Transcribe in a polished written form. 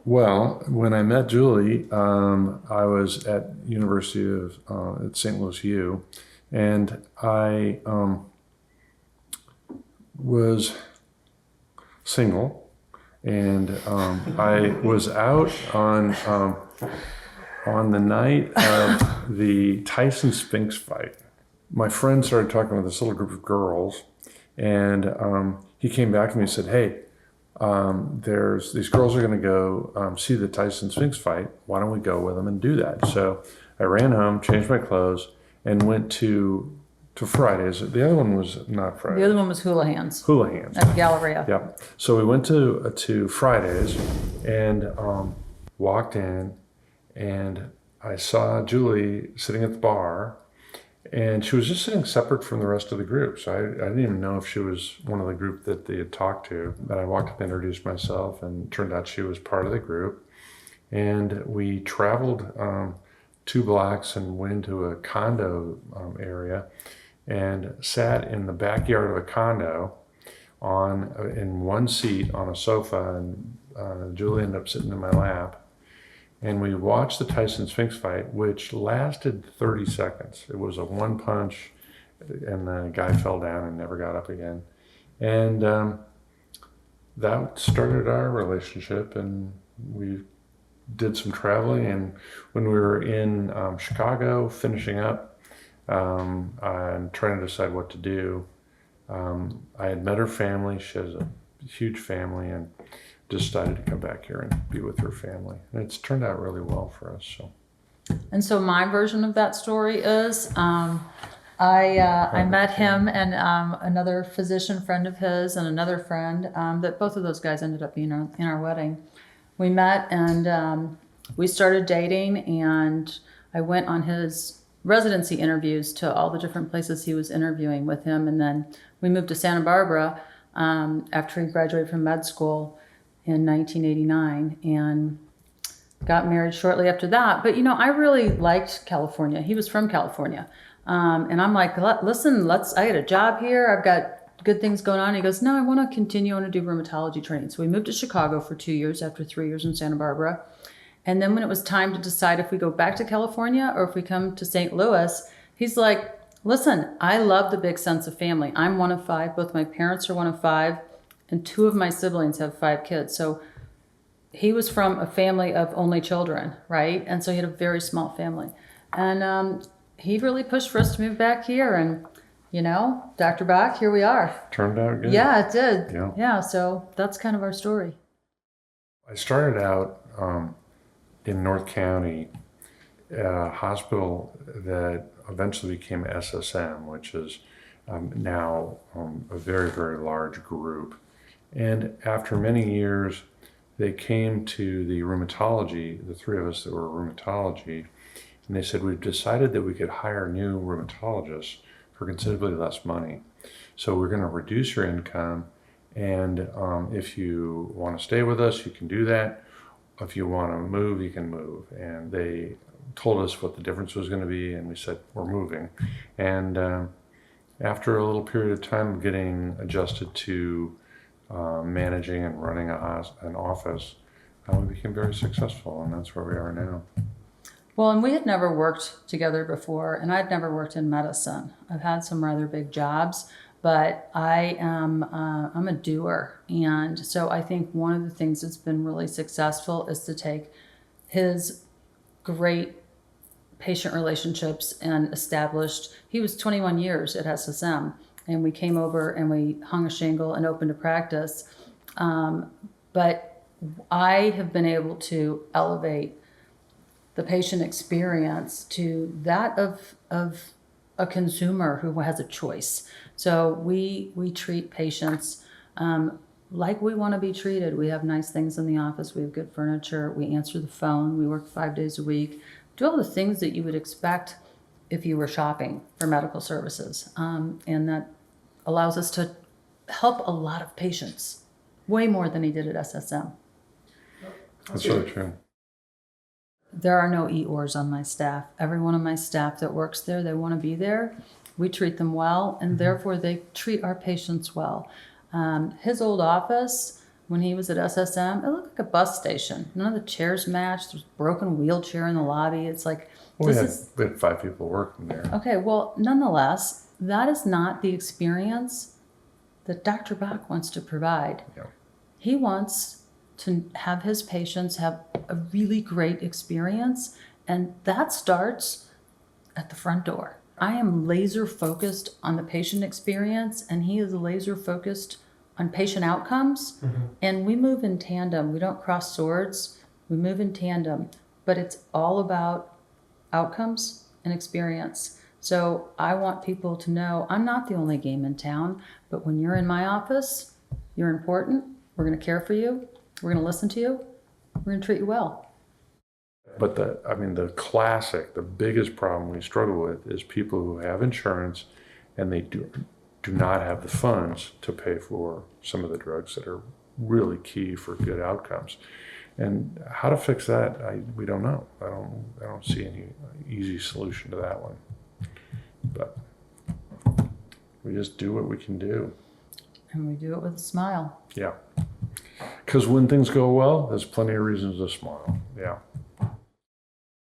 Well, when I met Julie, I was at University of at St. Louis U, and I was single, and I was out on the night of the Tyson Spinks fight. My friend started talking with this little group of girls, and he came back to me and said, "Hey, there's these girls are going to go see the Tyson Spinks fight. Why don't we go with them and do that?" So I ran home, changed my clothes, and went to Fridays. The other one was not Fridays. The other one was Hula Hands Hula Hands. at the Galleria. Yep. So we went to Fridays and walked in, and I saw Julie sitting at the bar, and she was just sitting separate from the rest of the group. So I didn't even know if she was one of the group that they had talked to. But I walked up and introduced myself, and it turned out she was part of the group. And we traveled 2 blocks and went into a condo area and sat in the backyard of a condo in one seat on a sofa, and Julie ended up sitting in my lap. And we watched the Tyson Spinks fight, which lasted 30 seconds. It was a one punch, and the guy fell down and never got up again. And that started our relationship, and we did some traveling. And when we were in Chicago, finishing up and trying to decide what to do, I had met her family. She has a huge family, and decided to come back here and be with her family. And it's turned out really well for us. And so my version of that story is I met him and another physician friend of his and another friend that both of those guys ended up being in our wedding. We met and we started dating, and I went on his residency interviews to all the different places he was interviewing with him. And then we moved to Santa Barbara after he graduated from med school in 1989 and got married shortly after that. But, I really liked California. He was from California. And I'm like, listen, I got a job here. I've got good things going on. He goes, no, I want to continue. I want to do rheumatology training. So we moved to Chicago for 2 years after 3 years in Santa Barbara. And then when it was time to decide if we go back to California or if we come to St. Louis, he's like, listen, I love the big sense of family. I'm one of 5. Both my parents are one of 5. And 2 of my siblings have 5 kids. So he was from a family of only children, right? And so he had a very small family. And he really pushed for us to move back here. And, Dr. Baak, here we are. Turned out good. Yeah, it did. Yeah. So that's kind of our story. I started out in North County at a hospital that eventually became SSM, which is now a very, very large group. And after many years, they came to the rheumatology, the 3 of us that were rheumatology, and they said, we've decided that we could hire new rheumatologists for considerably less money. So we're going to reduce your income, and if you want to stay with us, you can do that. If you want to move, you can move. And they told us what the difference was going to be, and we said, we're moving. And after a little period of time getting adjusted to managing and running an office, we became very successful, and that's where we are now. Well, and we had never worked together before, and I'd never worked in medicine. I've had some rather big jobs, but I'm a doer. And so I think one of the things that's been really successful is to take his great patient relationships and he was 21 years at SSM, and we came over and we hung a shingle and opened a practice. But I have been able to elevate the patient experience to that of a consumer who has a choice. So we treat patients like we want to be treated. We have nice things in the office. We have good furniture. We answer the phone. We work 5 days a week. Do all the things that you would expect if you were shopping for medical services. And that allows us to help a lot of patients, way more than he did at SSM. That's really true. There are no EORs on my staff. Every one of my staff that works there, they want to be there. We treat them well, and therefore they treat our patients well. His old office when he was at SSM, it looked like a bus station. None of the chairs matched. There was a broken wheelchair in the lobby. It's like, Well, we had 5 people working there. okay, well, nonetheless, that is not the experience that Dr. Baak wants to provide. Yeah. He wants to have his patients have a really great experience, and that starts at the front door. I am laser focused on the patient experience, and he is laser focused on patient outcomes. And we move in tandem. We don't cross swords. We move in tandem, but it's all about outcomes and experience. So I want people to know I'm not the only game in town, but when you're in my office, you're important. We're going to care for you. We're going to listen to you. We're going to treat you well. But the classic, the biggest problem we struggle with is people who have insurance and they do not have the funds to pay for some of the drugs that are really key for good outcomes. And how to fix that, we don't know. I don't see any easy solution to that one. But we just do what we can do. And we do it with a smile. Yeah. Because when things go well, there's plenty of reasons to smile. Yeah.